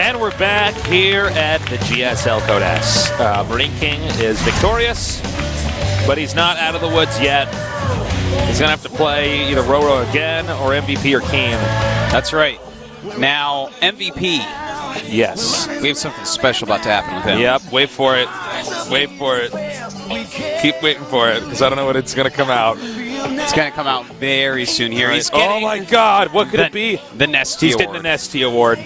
And we're back here at the GSL Code S. Marine King is victorious, but he's not out of the woods yet. He's going to have to play either Roro again or MVP or Keen. That's right. Now, MVP. Yes. We have something special about to happen with him. Yep, wait for it. Wait for it. Keep waiting for it, because I don't know when it's going to come out. It's going to come out very soon here. He's getting, oh my God, what could it be? The Nesty Award. He's getting the Nesty Award.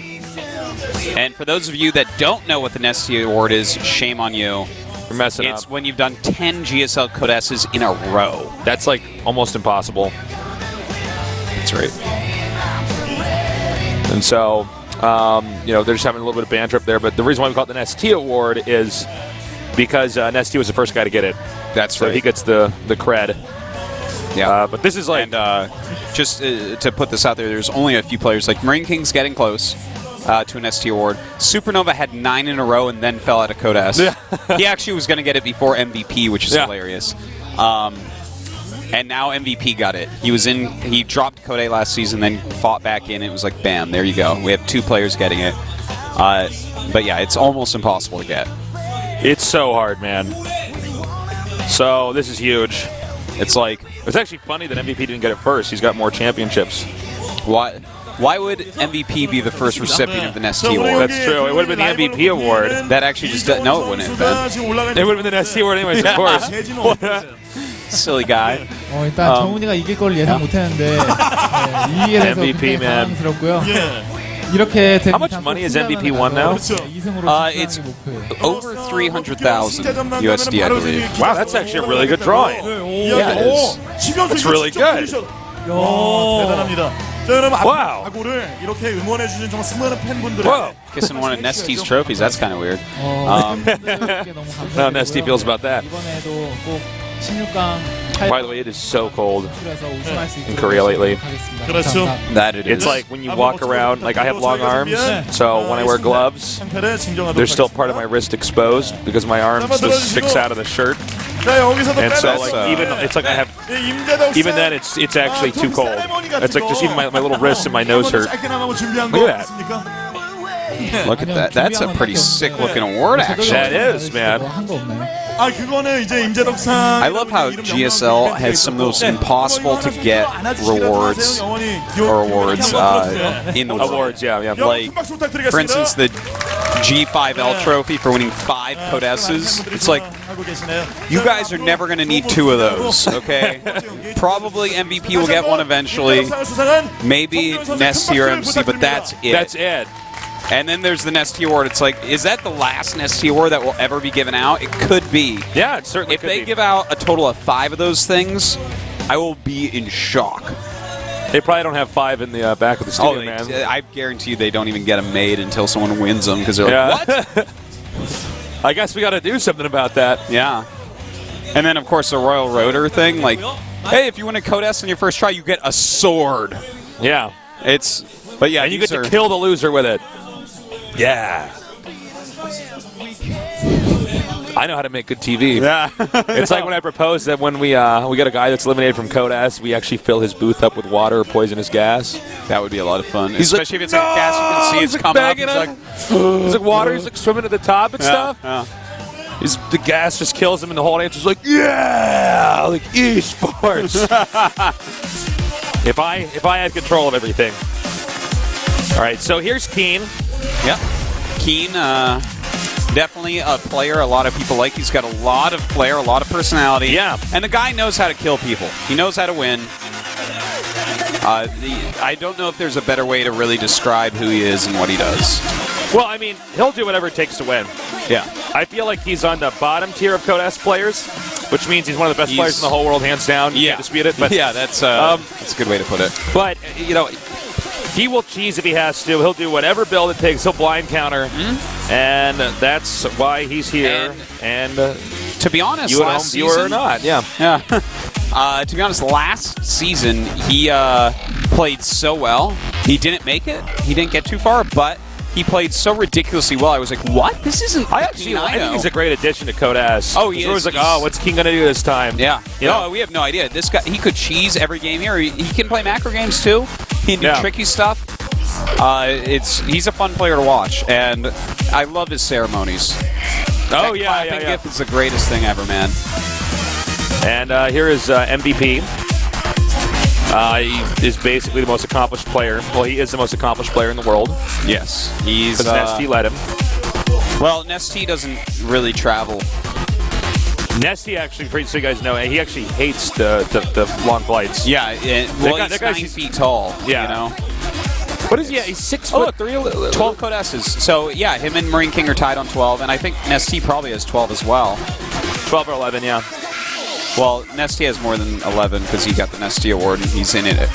And for those of you that don't know what the Nesty Award is, shame on you. You're messing up. It's when you've done 10 GSL Code S's in a row. That's like almost impossible. That's right. And so, you know, they're just having a little bit of banter up there. But the reason why we call it the Nesty Award is because Nesty was the first guy to get it. That's so right. He gets the cred. Yeah. But this is like... And just to put this out there, there's only a few players. Like Marine King's getting close to an ST award. Supernova had 9 in a row and then fell out of Code S. Yeah. He actually was going to get it before MVP, which is hilarious. And now MVP got it. He dropped Code A last season, then fought back in. It was like, bam, there you go. We have 2 players getting it. But yeah, it's almost impossible to get. It's so hard, man. So this is huge. It's like... It's actually funny that MVP didn't get it first. He's got more championships. Why would MVP be the first recipient of the Nesty Award? That's true. It would have been the MVP award. That actually just doesn't. No, it wouldn't have been. It would have been the Nesty Award anyways, of course. Silly guy. 일단 정훈이가 이길 걸 예상 못했는데 이기게 돼서 MVP, 굉장히 당황스럽고요. 이렇게 How much money is MVP won now? It's over 300,000 USD, I believe. Wow, that's actually a really good drawing. Yeah, it is. That's really good. Wow. Whoa. Kissing one of Nesty's trophies, that's kind of weird. No, Nesty feels about that. By the way, it is so cold in Korea lately. That it is. It's like when you walk around, like I have long arms, so when I wear gloves, there's still part of my wrist exposed because my arm just sticks out of the shirt. And so like even it's like I have even then it's actually too cold. It's like just even my little wrists and my nose hurt. Look at that. Look at that. That's a pretty sick looking award, actually. That is, man. I love how GSL has some of those impossible to get rewards or awards in the awards. Yeah. Like, for instance, the G5L trophy for winning 5 Code S's. It's like, you guys are never going to need 2 of those, okay? Probably MVP will get one eventually. Maybe Nesty or MC, but that's it. That's it. And then there's the Nesty Award. It's like, is that the last Nesty Award that will ever be given out? It could be. Yeah, it certainly could be. If they give out a total of 5 of those things, I will be in shock. They probably don't have 5 in the back of the studio, man. I guarantee you they don't even get them made until someone wins them because they're like, what? I guess we got to do something about that. Yeah. And then, of course, the Royal Rotor thing. Like, hey, if you win a Code S on your first try, you get a sword. Yeah. But yeah, and you get to kill the loser with it. Yeah. I know how to make good TV. Yeah. It's like when I propose that when we get a guy that's eliminated from Code S, we actually fill his booth up with water or poisonous gas. That would be a lot of fun. He's especially like, if it's like gas you can see it's coming up. He's like water, he's like swimming to the top and stuff. Yeah. The gas just kills him and the whole answer's like, yeah, like esports. If I had control of everything. All right, so here's Keen. Yep. Keen, definitely a player a lot of people like. He's got a lot of flair, a lot of personality. Yeah. And the guy knows how to kill people. He knows how to win. I don't know if there's a better way to really describe who he is and what he does. Well, I mean, he'll do whatever it takes to win. Yeah. I feel like he's on the bottom tier of Code S players, which means he's one of the best players in the whole world, hands down. You can't dispute it. But, yeah, that's a good way to put it. But, you know, he will cheese if he has to. He'll do whatever build it takes. He'll blind counter. And that's why he's here. And to be honest, you last season, viewer or not, yeah. To be honest, last season he played so well. He didn't make it. He didn't get too far, but he played so ridiculously well. I was like, what? This isn't I think he's a great addition to Code S. Oh, he is. Was like, oh, what's King going to do this time? Yeah. No, we have no idea. This guy, he could cheese every game here. He can play macro games, too. He can do tricky stuff. He's a fun player to watch, and I love his ceremonies. Oh, That yeah. clapping gif is the greatest thing ever, man. And here is MVP. He is basically the most accomplished player. Well, he is the most accomplished player in the world. Yes. He's Because Nesty let him. Well, Nesty doesn't really travel. Nesty actually, so you guys know, he actually hates the long flights. Yeah, well, he's 9 feet tall, yeah. You know? What is he? Yeah, he's 6'3". 12 Codesses. So, yeah, him and Marine King are tied on 12, and I think Nesty probably has 12 as well. 12 or 11, yeah. Well, Nesty has more than 11 because he got the Nesty Award and he's in it.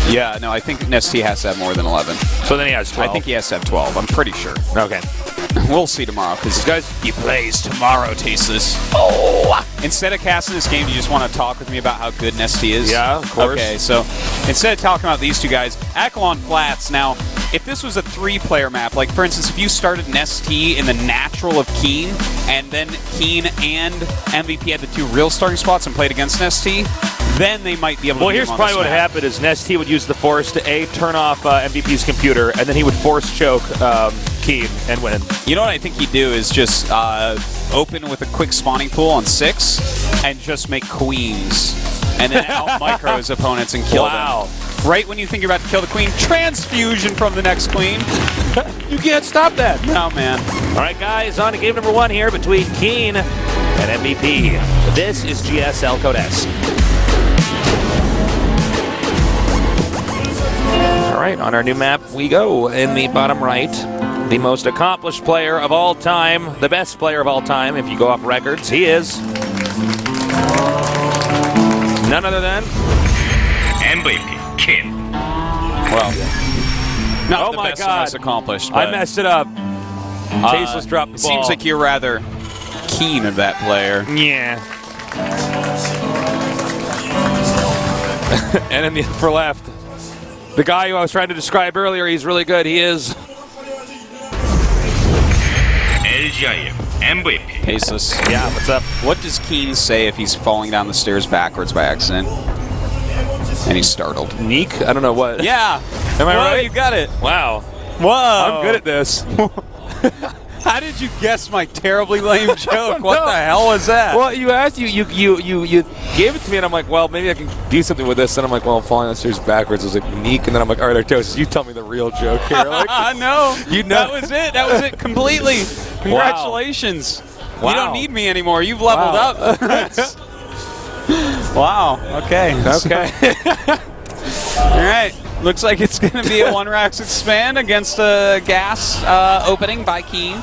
Yeah, no, I think Nesty has to have more than 11. So then he has 12. I think he has to have 12. I'm pretty sure. Okay. We'll see tomorrow because he plays tomorrow, Tasteless. Oh! Instead of casting this game, do you just want to talk with me about how good Nesty is? Yeah, of course. Okay, so instead of talking about these two guys, Akalon Flats. Now, if this was a 3-player map, like for instance, if you started Nesty in the natural of Keen, and then Keen and MVP had the 2 real starting spots and played against Nesty, then they might be able to. Well, here's probably what happened: is Nesty would use the force to turn off MVP's computer, and then he would force choke Keen and win. You know what I think he'd do is just open with a quick spawning pool on 6 and just make queens, and then out micro his opponents and kill them. Right when you think you're about to kill the queen, transfusion from the next queen. You can't stop that. No, man. All right, guys, on to game number 1 here between Keen and MVP. This is GSL Code S. All right, on our new map we go. In the bottom right, the most accomplished player of all time, the best player of all time, if you go off records, he is none other than MVP Keen. Well, not the best and most accomplished. I messed it up. Tasteless dropped the ball. Seems like you're rather keen of that player. Yeah. And in the upper left, the guy who I was trying to describe earlier, he's really good. He is LGIM MVP. Tasteless. Yeah, what's up? What does Keen say if he's falling down the stairs backwards by accident? And he's startled. Neek? I don't know what. Yeah. Am I right? You got it. Wow. Whoa. I'm good at this. How did you guess my terribly lame joke? What the hell was that? Well, you asked, you gave it to me, and I'm like, well, maybe I can do something with this. And I'm like, well, I'm falling down the stairs backwards. I was like, Neek. And then I'm like, all right, Artosis, you tell me the real joke here. Like, no. You know. That was it. That was it completely. Congratulations. Wow. You don't need me anymore. You've leveled up. Wow. Okay. Okay. All right. Looks like it's going to be a 1-Rax expand against a gas opening by Keen.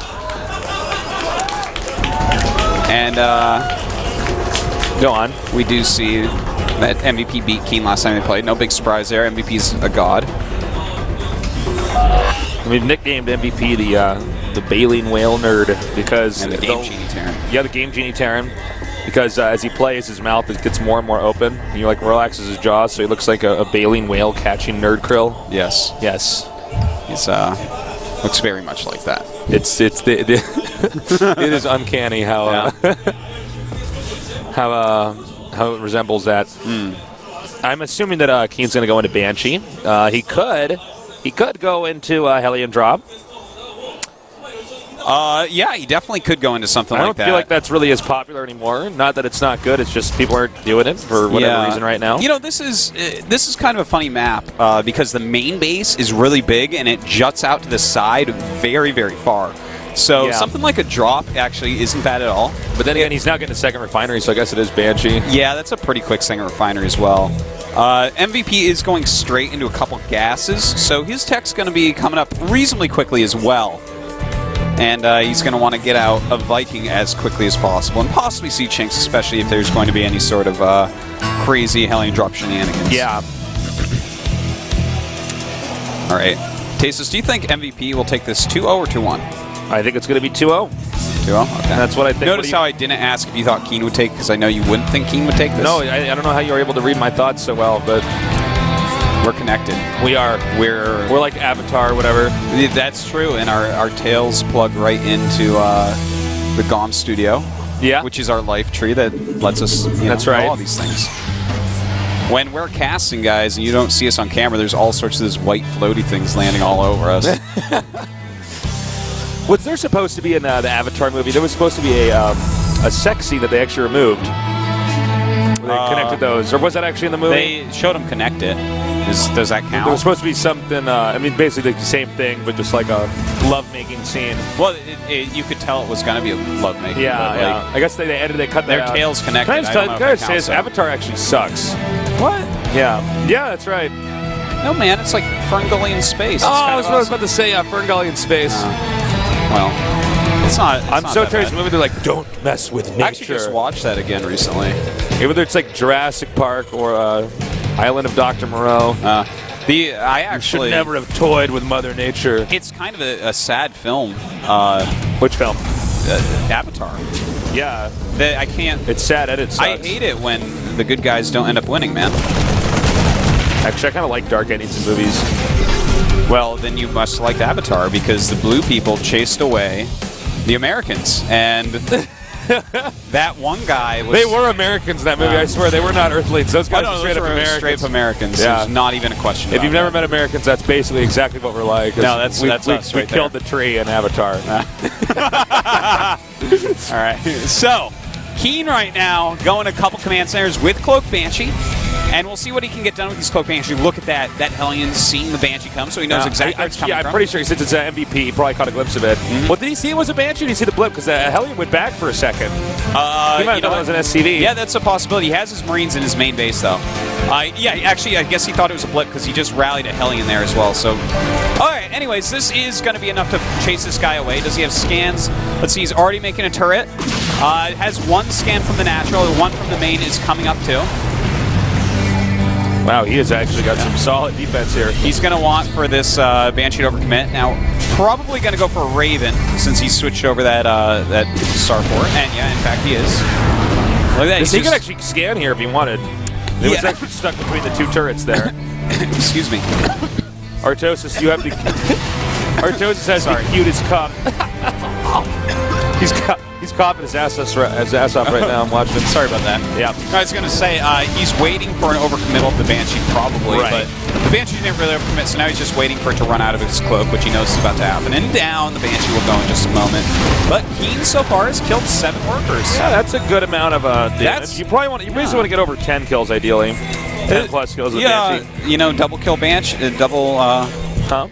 And go on. We do see that MVP beat Keen last time they played. No big surprise there. MVP's a god. We've nicknamed MVP the Baleen Whale Nerd because and the Game Genie Terran. Yeah, the Game Genie Terran. Because as he plays, his mouth gets more and more open. He relaxes his jaw, so he looks like a baleen whale catching nerd krill. Yes. Yes. He's looks very much like that. It's it is uncanny how how it resembles that. I'm assuming that Keen's going to go into Banshee. He could go into Hellion Drop. Yeah, he definitely could go into something like that. I don't feel like that's really as popular anymore. Not that it's not good. It's just people aren't doing it for whatever reason right now. You know, this is kind of a funny map because the main base is really big and it juts out to the side very, very far. So something like a drop actually isn't bad at all. But then again, he's now getting a second refinery, so I guess it is Banshee. Yeah, that's a pretty quick second refinery as well. MVP is going straight into a couple gases, so his tech's going to be coming up reasonably quickly as well. And he's going to want to get out of Viking as quickly as possible, and possibly see Chinks, especially if there's going to be any sort of crazy Hellion Drop shenanigans. Yeah. All right. Tasteless, do you think MVP will take this 2-0 or 2-1? I think it's going to be 2-0. 2-0? Okay. That's what I think. Notice how I didn't ask if you thought Keen would take, because I know you wouldn't think Keen would take this. No, I don't know how you were able to read my thoughts so well, but we're connected. We are. We're like Avatar or whatever. That's true, and our tails plug right into the GOM studio. Yeah. Which is our life tree that lets us know all these things. When we're casting, guys, and you don't see us on camera, there's all sorts of these white floaty things landing all over us. Was there supposed to be in the Avatar movie? There was supposed to be a sex scene that they actually removed. They connected those, or was that actually in the movie? They showed him connect it. Does that count? There was supposed to be something. I mean, basically the same thing, but just like a love-making scene. Well, you could tell it was going to be a love-making. Yeah, yeah. I guess they edited, they cut their that out. tails connected. Can I just say this? Avatar actually sucks. What? Yeah. Yeah, that's right. No, man, it's like Ferngully in space. Oh, that's what I was about to say. Ferngully in space. Well, it's not. I'm so tired of this movie. They're like, don't mess with nature. I actually just watched that again recently. Whether it's like Jurassic Park or Island of Dr. Moreau. I actually should never have toyed with Mother Nature. It's kind of a sad film. Which film? Avatar. Yeah. I can't. It's sad and it sucks. I hate it when the good guys don't end up winning, man. Actually, I kind of like dark endings in movies. Well, then you must like Avatar because the blue people chased away the Americans, and that one guy was... They were Americans in that movie, I swear. They were not Earthlings. Those guys were straight up Americans. Straight up Americans. Yeah. There's not even a question. If you've never met Americans, that's basically exactly what we're like. No, that's us we right killed there. the tree in Avatar. All right. So, Keen right now going a couple command centers with Cloak Banshee. And we'll see what he can get done with these Cloak Banshee. Look at that Hellion seeing the Banshee come, so he knows exactly where it's coming from. I'm pretty sure since it's an MVP, he probably caught a glimpse of it. Well, did he see it was a Banshee or did he see the blip? Because Hellion went back for a second. He might have thought it was an SCV. Yeah, that's a possibility. He has his Marines in his main base, though. Yeah, actually, I guess he thought it was a blip because he just rallied a Hellion there as well. So, all right, anyways, this is going to be enough to chase this guy away. Does he have scans? Let's see, he's already making a turret. It has one scan from the natural, one from the main is coming up too. Wow, he has actually got some solid defense here. He's going to want for this Banshee to overcommit. Now, probably going to go for a Raven since he switched over that Starfort. And yeah, in fact, he is. Look at that. He could actually scan here if he wanted. It was actually stuck between the two turrets there. Excuse me. Artosis, you have the... Artosis has the cutest cup. He's coughing his ass off right now. I'm watching him. Sorry about that. Yeah. I was going to say, he's waiting for an overcommittal of the Banshee, probably. Right. But the Banshee didn't really overcommit, so now he's just waiting for it to run out of his cloak, which he knows is about to happen. And down, the Banshee will go in just a moment. But Keen so far has killed 7 workers. Yeah, that's a good amount of damage. You probably want. You basically want to get over 10 kills, ideally. 10 plus kills with Banshee. You know, double kill Banshee, double. Huh?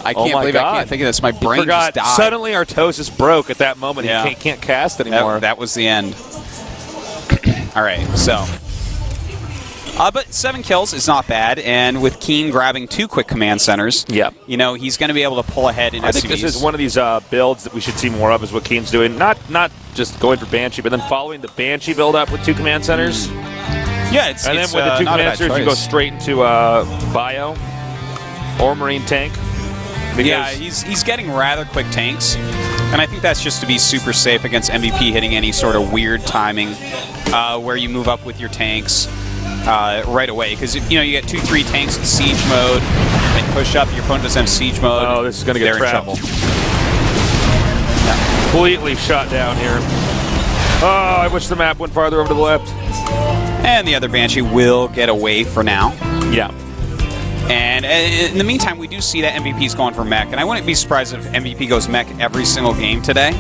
I can't believe I can't think of this. My brain just died. Suddenly Artosis broke at that moment. Yeah. He can't cast anymore. That was the end. All right, so. But 7 kills is not bad, and with Keen grabbing 2 quick command centers, you know, he's going to be able to pull ahead in SCVs. I think this is one of these builds that we should see more of, is what Keen's doing. Not just going for Banshee, but then following the Banshee build up with 2 command centers. Yeah, it's and then with the 2 command centers, you go straight into Bio or Marine Tank. Yeah, he's getting rather quick tanks, and I think that's just to be super safe against MVP hitting any sort of weird timing where you move up with your tanks right away. Because, you know, you get 2-3 tanks in siege mode, then push up, your opponent doesn't have siege mode. Oh, this is going to get trapped. in trouble. Completely shot down here. Oh, I wish the map went farther over to the left. And the other Banshee will get away for now. Yeah. And in the meantime, we do see that MVP's going for mech, and I wouldn't be surprised if MVP goes mech every single game today.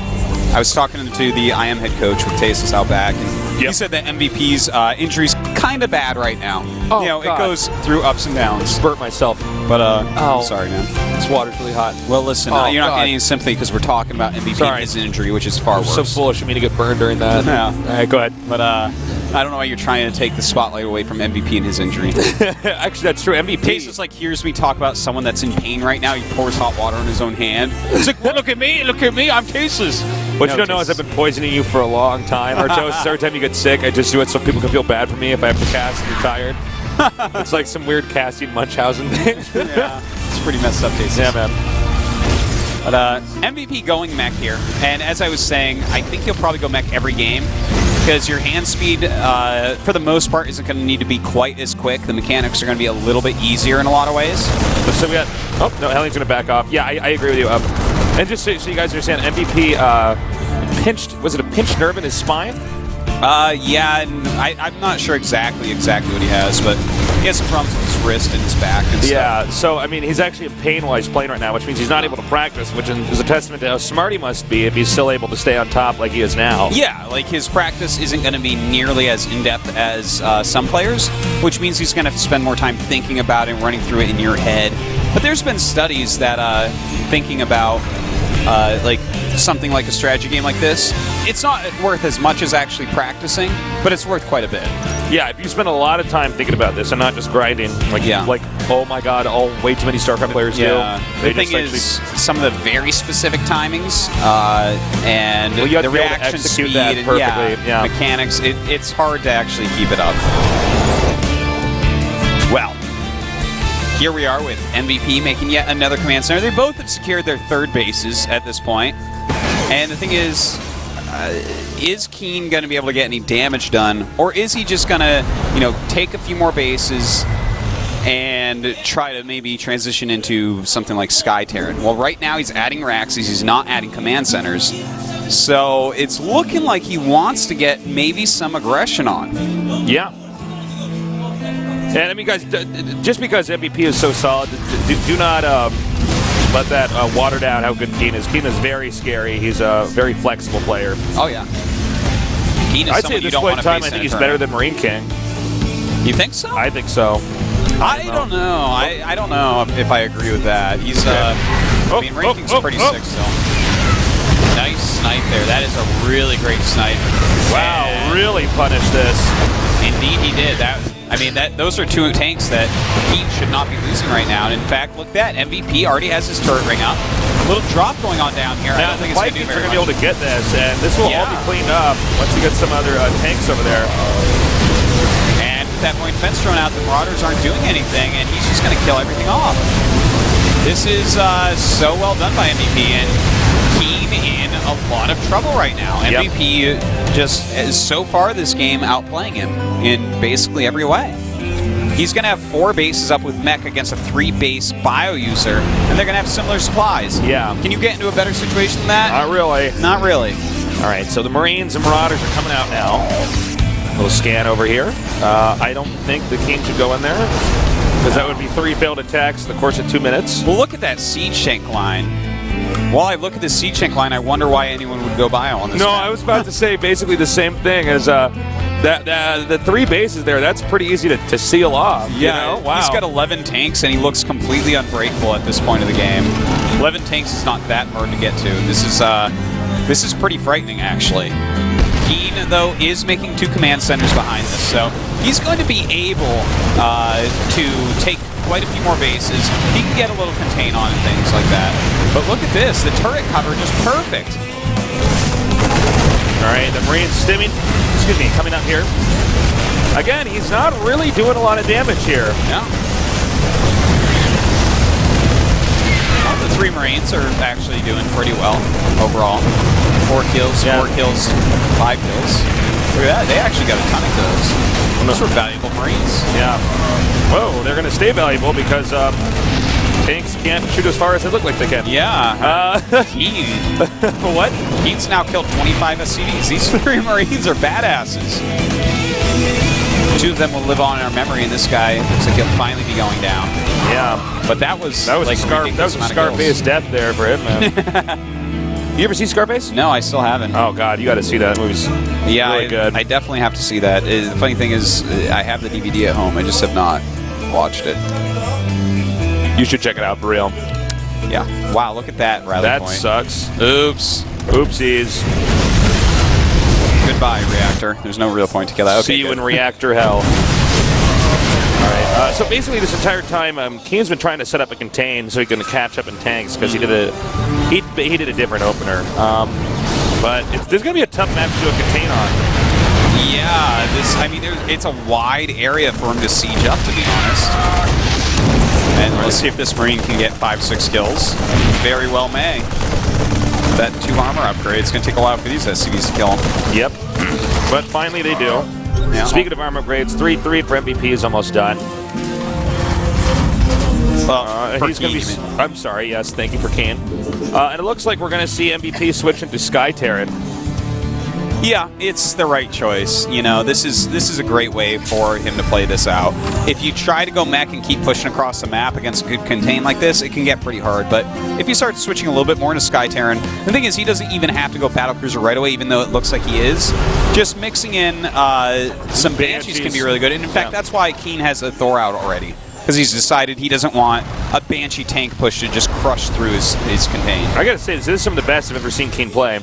I was talking to the IM head coach with Tasis out back, and he said that MVP's injury's kind of bad right now. Oh, you know, God. It goes through ups and downs. Burnt myself. But, I'm sorry, man. This water's really hot. Well, listen, you're not getting any sympathy because we're talking about MVP and his injury, which is far worse. So foolish of me to get burned during that. Yeah. All right, go ahead. But, I don't know why you're trying to take the spotlight away from MVP and his injury. Actually, that's true. MVP. Tasis hears me talk about someone that's in pain right now. He pours hot water on his own hand. He's like, well, look at me, I'm Tasis. What you don't know is I've been poisoning you for a long time. Artosis, every time you get sick, I just do it so people can feel bad for me if I have to cast and you're tired. It's like some weird casting Munchausen thing. Yeah, it's pretty messed up, Tasis. Yeah, man. But MVP going mech here, and as I was saying, I think he'll probably go mech every game because your hand speed, for the most part, isn't going to need to be quite as quick. The mechanics are going to be a little bit easier in a lot of ways. So we got... Oh, no, Hellion's going to back off. Yeah, I agree with you. And just so you guys understand, MVP pinched... Was it a pinched nerve in his spine? Yeah, and I'm not sure exactly what he has, but he has some problems with his wrist and his back and stuff. Yeah, so, I mean, he's actually in pain while he's playing right now, which means he's not able to practice, which is a testament to how smart he must be if he's still able to stay on top like he is now. Yeah, like his practice isn't going to be nearly as in-depth as some players, which means he's going to have to spend more time thinking about it and running through it in your head. But there's been studies that thinking about like something like a strategy game like this, it's not worth as much as actually practicing, but it's worth quite a bit. Yeah, if you spend a lot of time thinking about this and not just grinding, like oh my god, way too many StarCraft players do. The thing is, some of the very specific timings and you have the to be able to reaction execute speed that and perfectly. Yeah. mechanics, it's hard to actually keep it up. Well, here we are with MVP making yet another command center. They both have secured their third bases at this point. And the thing is Keen going to be able to get any damage done, or is he just going to, take a few more bases and try to maybe transition into something like Sky Terran? Well, right now he's adding Raxes, he's not adding command centers. So it's looking like he wants to get maybe some aggression on. Yeah. And I mean, guys, just because MVP is so solid, do not let that water down how good Keen is. Keen is very scary. He's a very flexible player. Oh, yeah. Keen is I'd say someone at you this don't point want in to time, face I think in a he's tournament. better than Marine King. You think so? I think so. I don't know. I don't know if I agree with that. He's, I mean, Marine King's pretty sick still. Nice snipe there. That is a really great snipe. Wow, really punished this. Indeed, he did. Those are two tanks that he should not be losing right now. And in fact, look at that. MVP already has his turret ring up. A little drop going on down here. Now, I don't think it's going to do Vikings are very going to be able to get this, and this will all be cleaned up once we get some other tanks over there. And with that point fence thrown out, the Marauders aren't doing anything, and he's just going to kill everything off. This is so well done by MVP, and Keen in a lot of trouble right now. MVP just is so far this game outplaying him in basically every way. He's going to have 4 bases up with mech against a 3-base bio user, and they're going to have similar supplies. Yeah. Can you get into a better situation than that? Not really. Not really. All right, so the Marines and Marauders are coming out now. A little scan over here. I don't think the King should go in there, because that would be 3 failed attacks in the course of 2 minutes. Well, look at that siege tank line. While I look at the siege tank line, I wonder why anyone would go bio on this map. I was about to say basically the same thing as the 3 bases there. That's pretty easy to seal off. Yeah, Wow. He's got 11 tanks, and he looks completely unbreakable at this point of the game. 11 tanks is not that hard to get to. This is pretty frightening, actually. Keen, though, is making 2 command centers behind this, so he's going to be able to take quite a few more bases. He can get a little contain on and things like that. But look at this, the turret cover just perfect. All right, the Marines coming up here. Again, he's not really doing a lot of damage here. Yeah. Well, the 3 Marines are actually doing pretty well overall. 4 kills, 4 kills, 5 kills. Look at that, they actually got a ton of kills. Those were valuable Marines. Yeah. Whoa, they're going to stay valuable because tanks can't shoot as far as they look like they can. Yeah. Keen. What? Keen's now killed 25 SCVs. These 3 Marines are badasses. 2 of them will live on in our memory, and this guy looks like he'll finally be going down. Yeah. But that was like a Scarface death there for him, man. You ever see Scarface? No, I still haven't. Oh, God, you got to see that. That movie's really good. I definitely have to see that. The funny thing is, I have the DVD at home. I just have not watched it. You should check it out for real. Yeah. Wow, look at that rally That point. sucks. Oops. Oopsies. Goodbye, Reactor. There's no real point to kill that. Okay, see you in Reactor Hell. All right. So basically, this entire time, Keen's been trying to set up a contain so he can catch up in tanks because he did a different opener. But there's going to be a tough map to do a contain on. Yeah. It's a wide area for him to siege up, to be honest. And let's see if this Marine can get 5-6 kills. Very well may. That 2 armor upgrade, it's going to take a while for these SCVs to kill him. Yep. But finally they do. Yeah. Speaking of armor upgrades, 3-3 for MVP is almost done. He's going to be. I'm sorry. Yes, thank you for Keen. And it looks like we're going to see MVP switch into Sky Terran. Yeah, it's the right choice. You know, this is a great way for him to play this out. If you try to go mech and keep pushing across the map against a good contain like this, it can get pretty hard. But if you start switching a little bit more into Sky Terran, the thing is he doesn't even have to go Battlecruiser right away, even though it looks like he is. Just mixing in some Banshees can be really good. And in fact, that's why Keen has a Thor out already. Because he's decided he doesn't want a Banshee tank push to just crush through his contain. I gotta say, this is some of the best I've ever seen Keen play.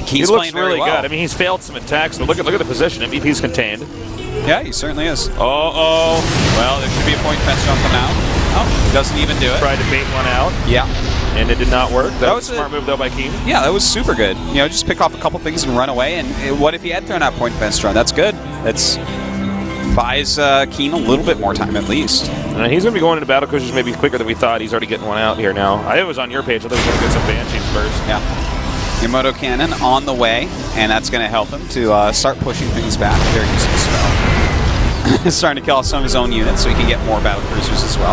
He looks really good. I mean, he's failed some attacks, but look at the position. MVP's contained. Yeah, he certainly is. Uh-oh. Well, there should be a point fence jump coming out. Oh, he doesn't even do it. Tried to bait one out. Yeah. And it did not work. That was a smart move, though, by Keen. Yeah, that was super good. You know, just pick off a couple things and run away. And what if he had thrown out point fence run? That's good. That's buys Keen a little bit more time at least. And he's going to be going into Battlecruisers maybe quicker than we thought. He's already getting one out here now. I was on your page. I thought he was going to get some Banshees first. Yeah. Yamato Cannon on the way, and that's going to help him to start pushing things back. Very useful spell. He's starting to kill off some of his own units so he can get more Battlecruisers as well.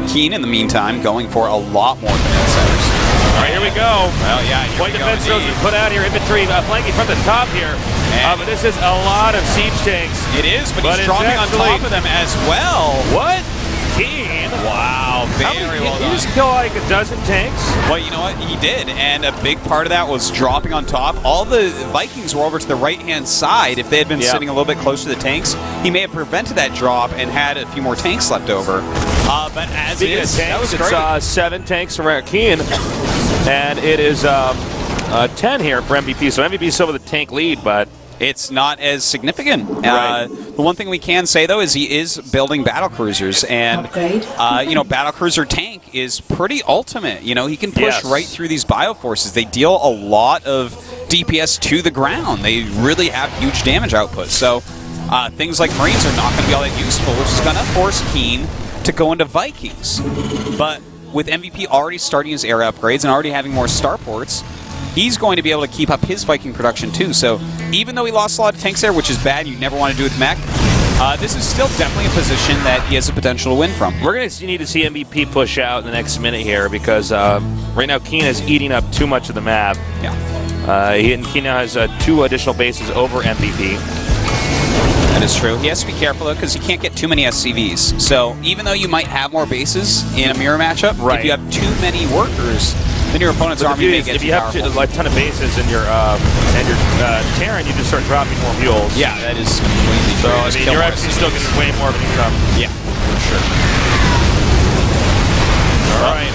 Keen, in the meantime, going for a lot more command centers. All right, here we go. Well, yeah, Point defense throws been put out here. Infantry flanking from the top here. But this is a lot of siege tanks. It is, but he's dropping on top of them as well. What? Keen? Wow, very well done. Did he just kill like a dozen tanks? Well, you know what? He did, and a big part of that was dropping on top. All the Vikings were over to the right-hand side. If they had been sitting a little bit close to the tanks, he may have prevented that drop and had a few more tanks left over. But as it is, tanks, that was great. It's 7 tanks from Keen, and it is 10 here for MVP. So MVP is still with a tank lead, but it's not as significant. Right. The one thing we can say, though, is he is building battlecruisers, and you know, battlecruiser tank is pretty ultimate. You know, he can push right through these bioforces. They deal a lot of DPS to the ground. They really have huge damage output. So things like Marines are not going to be all that useful, which is going to force Keen to go into Vikings. But with MVP already starting his area upgrades and already having more starports, he's going to be able to keep up his Viking production too. So even though he lost a lot of tanks there, which is bad, you never want to do with mech, this is still definitely a position that he has the potential to win from. We're going to need to see MVP push out in the next minute here because right now Keen is eating up too much of the map. Yeah. Keen now has 2 additional bases over MVP. That is true. He has to be careful, though, because he can't get too many SCVs. So even though you might have more bases in a mirror matchup, if you have too many workers, then your opponent's army may get too powerful. If you have a ton of bases in your Terran, you just start dropping more mules. Yeah, that is completely true. So, I mean, you're actually still getting way more of an income. Yeah, for sure. All right.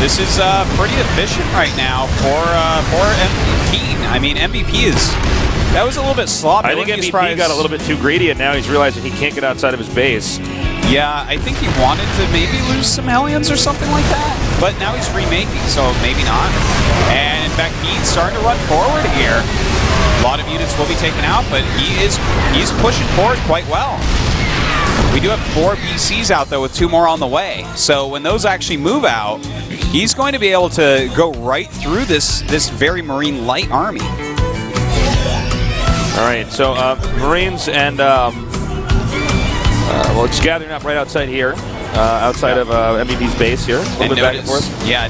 This is pretty efficient right now for Keen. I mean, MVP is... That was a little bit sloppy. I think MVP got a little bit too greedy, and now he's realizing he can't get outside of his base. Yeah, I think he wanted to maybe lose some Hellions or something like that, but now he's remaking, so maybe not. And in fact, he's starting to run forward here. A lot of units will be taken out, but he's pushing forward quite well. We do have 4 BCs out, though, with 2 more on the way. So when those actually move out, he's going to be able to go right through this very Marine light army. All right, so Marines and well, it's gathering up right outside here, outside of MVP's base here. A little bit back and forth. Yeah,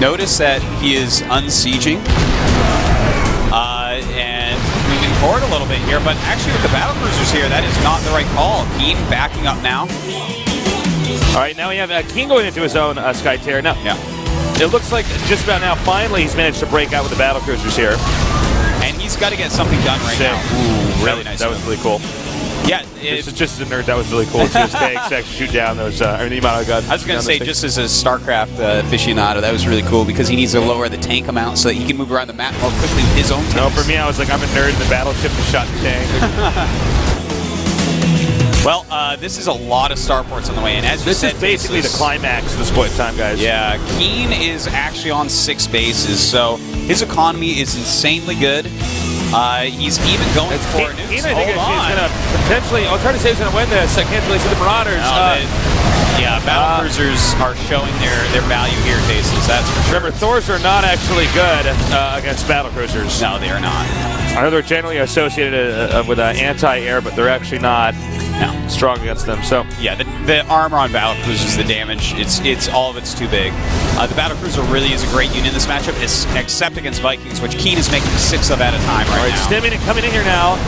notice that he is unsieging and moving forward a little bit here, but actually with the battlecruisers here, that is not the right call. Keen backing up now. All right, now we have Keen going into his own Sky Terror. Now, it looks like just about now, finally, he's managed to break out with the battlecruisers here. And he's got to get something done right now. Ooh, really nice. That was really cool. Yeah, just as a nerd, that was really cool. To his tanks actually shoot down those. The amount of guns. I was going to say, just as a StarCraft aficionado, that was really cool because he needs to lower the tank amount so that he can move around the map more quickly with his own tanks. No, for me, I was like, I'm a nerd in the battleship that shot the tank. Well, this is a lot of starports on the way in. As you this said, is basically the climax at this point in time, guys. Yeah, Keen is actually on 6 bases, so his economy is insanely good. He's even going for nukes. Keen, I think he's going to potentially... I'll try to say he's going to win this. I can't really see the Marauders. Yeah, battlecruisers are showing their value here, Cases. That's for sure. Remember, Thors are not actually good against battlecruisers. No, they are not. I know they're generally associated with anti-air, but they're actually not. No. strong against them. So Yeah, the armor on Battlecruisers, the damage, it's all of it's too big. The Battlecruiser really is a great unit in this matchup, except against Vikings, which Keen is making 6 of at a time right now. Stimming coming in here now.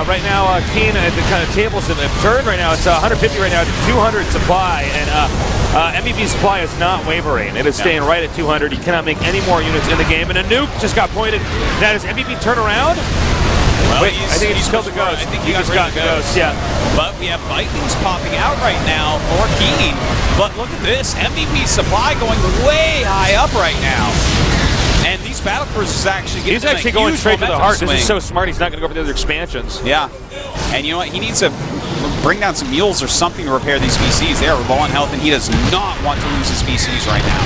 Right now, Keen, the kind of tables have turned right now. It's 150 right now, 200 supply, and MVP supply is not wavering. It is staying right at 200. He cannot make any more units in the game, and a nuke just got pointed. Now, does MVP turn around? Well, Wait, I think he just killed the ghost. I think he just got the ghost, yeah. But we have Vikings popping out right now for Keen. But look at this, MVP supply going way high up right now. And these Battlecruisers actually giving He's actually going straight to the heart. Swing. This is so smart. He's not going to go for the other expansions. Yeah. And you know what? He needs to bring down some mules or something to repair these BCs. They are low on health, and he does not want to lose his BCs right now.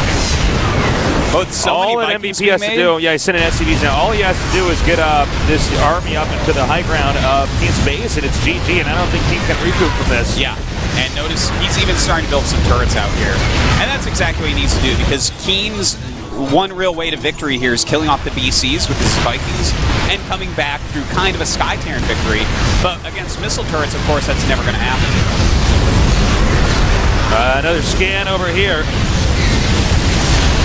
Both so all many that Vikings MVP has to do, he's sending SCVs now. All he has to do is get this army up into the high ground of Keen's base, and it's GG, and I don't think Keen can recoup from this. Yeah. And notice he's even starting to build some turrets out here. And that's exactly what he needs to do, because Keen's one real way to victory here is killing off the BCs with his Vikings and coming back through kind of a Sky Terran victory. But against missile turrets, of course, that's never going to happen. Another scan over here.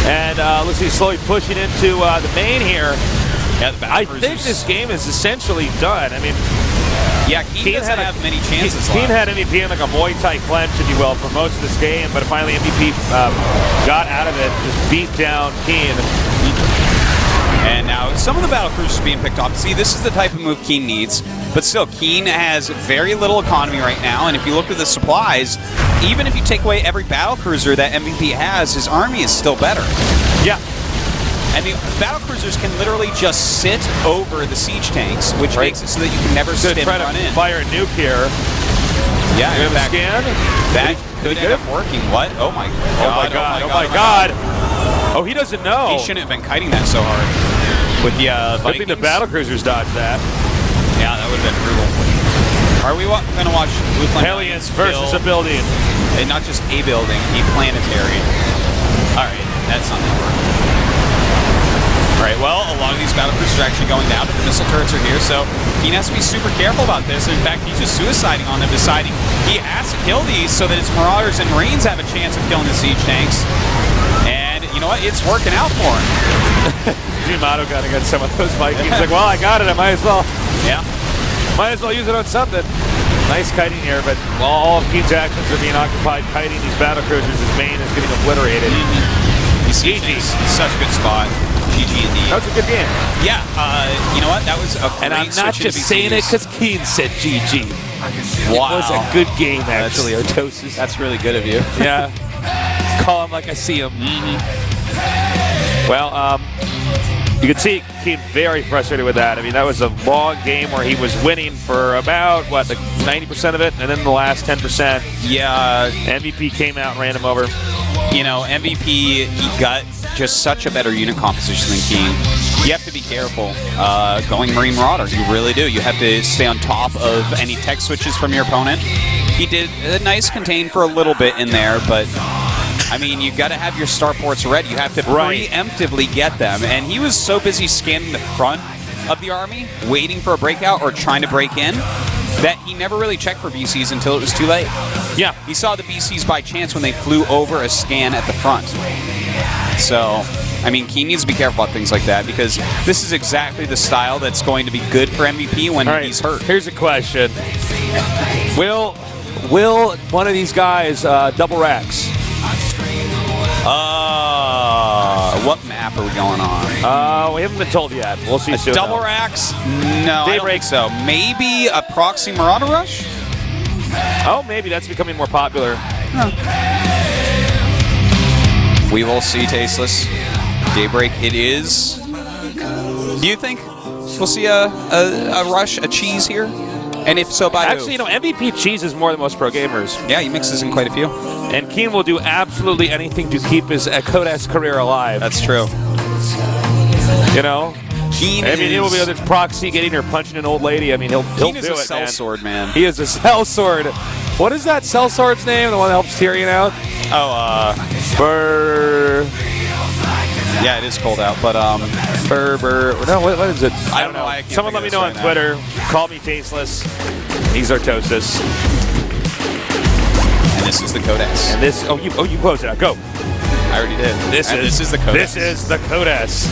And looks like he's slowly pushing into the main here. Yeah, the I think this game is essentially done. I mean, yeah, Keen doesn't have many chances Keen left. had MVP in like a Muay Thai clench, if you will, for most of this game, but finally MVP got out of it, just beat down Keen. And now some of the Battlecruisers are being picked off. See, this is the type of move Keen needs, but still, Keen has very little economy right now, and if you look at the supplies, even if you take away every Battlecruiser that MVP has, his army is still better. Yeah. And the Battlecruisers can literally just sit over the siege tanks, which makes it so that you can never sit and run in. Fire a nuke here. Yeah, in fact, scan. that could end up working. What? Oh my god. Oh my god. Oh my god. Oh, he doesn't know. He shouldn't have been kiting that so hard. With the Vikings. I think the Battlecruisers dodged that. Yeah, that would have been brutal. Are we going to watch Hellions versus a building? And not just a building, a planetary. Alright, that's not going to work. Alright, well, a lot of these Battlecruisers are actually going down, but the missile turrets are here, so he has to be super careful about this. In fact, he's just suiciding on them, deciding he has to kill these so that his Marauders and Marines have a chance of killing the siege tanks. And you know what? It's working out for him. Gimato got against some of those Vikings. Like, well, I got it. I might as well. Yeah. Might as well use it on something. Nice kiting here, but all of Keen's actions are being occupied kiting these Battlecruisers. His main is getting obliterated. GG. Such a good spot. GG indeed. That was a good game. Yeah, you know what? That was a great And I'm not just saying it because Keen said GG. Wow. It was a good game, actually, Artosis. That's really good of you. Yeah. Call him like I see him. Well, you can see Keen very frustrated with that. I mean, that was a long game where he was winning for about, what, like 90% of it, and then the last 10%. Yeah. MVP came out and ran him over. You know, MVP, he got just such a better unit composition than Keen. You have to be careful going Marine Marauder. You really do. You have to stay on top of any tech switches from your opponent. He did a nice contain for a little bit in there, but I mean, you got to have your starports ready. You have to preemptively get them. And he was so busy scanning the front of the army, waiting for a breakout or trying to break in, that he never really checked for BCs until it was too late. Yeah. He saw the BCs by chance when they flew over a scan at the front. So, I mean, Keen needs to be careful about things like that, because this is exactly the style that's going to be good for MVP when he's hurt. Here's a question. Will one of these guys double racks? What map are we going on? We haven't been told yet. We'll see soon. Double racks? No, I don't think so. Maybe a proxy Marauder Rush? Oh, maybe that's becoming more popular. We will see, Tasteless. Daybreak it is. Do you think we'll see a rush, a cheese here? And if so, by Actually, you know, MVP cheeses more than most pro gamers. Yeah, he mixes in quite a few. And Keen will do absolutely anything to keep his Kodas career alive. That's true. You know? Keen I mean, he will be able to proxy getting or punching an old lady. I mean, he'll do it, man. Keen is a sellsword, man. He is a sellsword. What is that sellsword's name? The one that helps Tyrion out? Oh, Yeah, it is cold out, but Ferber. No, what is it? I don't know. I can't Someone let think me of know this on right Twitter. Call me tasteless. He's Artosis. And this is the Codas. And this. Oh, you close it out. Go. I already did. This is the Codas. This is the Codas.